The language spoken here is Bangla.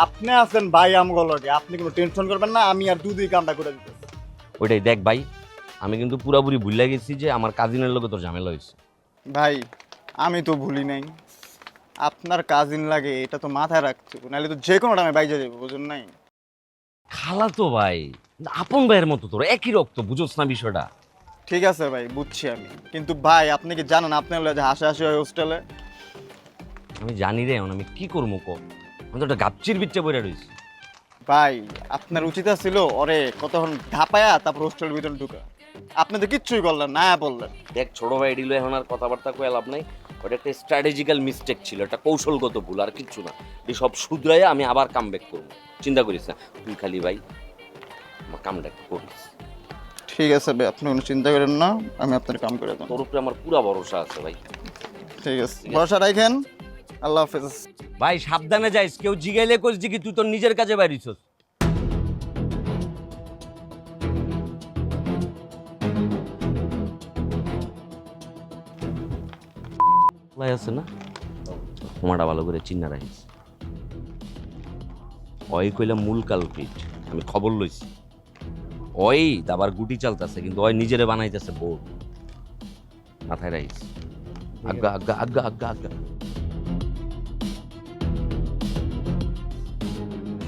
আপনি আছেন ভাই আমগুলোকে, আপনি কোনো টেনশন করবেন না, আমি আর দুই কামটা করে দিতে। ওইটাই দেখ ভাই, আমি কিন্তু পুরাপুরি ভুলে গেছি যে আমার কাজিনের লোকে তোর ঝামেলা হয়েছে। ভাই আমি তো ভুলি নাই, আপনার কাজিন লাগে এটা তো মাথায় রাখছি, নাহলে তো যে কোনো টাইমে বাইজে যাবো, বুঝুন নাই। খালা তো ভাই, আপন ভাইয়ের মতো তোর, একই রক্ত, বুঝোস না বিষয়টা? ঠিক আছে ভাই, বুঝছি আমি, কিন্তু ভাই আপনি কি জানেন আপনি হলে যে হাসাহাসি হয় হোস্টেলে? আমি জানি রে, এখন আমি কি করবো ক? আমি তো একটা গাপচির বিচ্ছে বইরা রয়েছি। ভাই আপনার উচিত ছিল ওরে কতক্ষণ ধাপায়া তারপর হোস্টেলের ভিতরে ঢুকা, আপনি তো কিচ্ছুই করলেন না, বললেন। দেখ ছোট ভাই ডিলো, এখন আর কথাবার্তা কয়ে লাভ নাই। ওটা একটা স্ট্র্যাটেজিক্যাল মিস্টেক ছিল, একটা কৌশলগত ভুল, আর কিচ্ছু না। এই সব শুধরাইয়া আমি আবার কাম ব্যাক করবো, চিন্তা করিস না। তুই খালি ভাই আমার কামটা করিস। ঠিক আছে ভাই, আপনি কোনো চিন্তা করেন না, আমি আপনার কাম করে দেবো। তোর উপরে আমার পুরা ভরসা আছে ভাই। ঠিক আছে, ভরসা রাখেন। আল্লাহ হাফেজ। ভাই সাবধানে যাইস, কেউ জিগাইলে কইস যে কি তুই তোর নিজের কাজে বাইরিছস। লাই আছে না, তোমাটা ভালো করে চিন্না রাখিস। ওই কইলা মূল কালপিট, আমি খবর লইছি। ওই দাবার গুটি চালতাছে, কিন্তু ওই নিজেরে বানাইতেছে বোর্ড। মাথায় রাখিস। আজ্ঞা আজ্ঞা আজ্ঞা আজ্ঞা আজ্ঞা।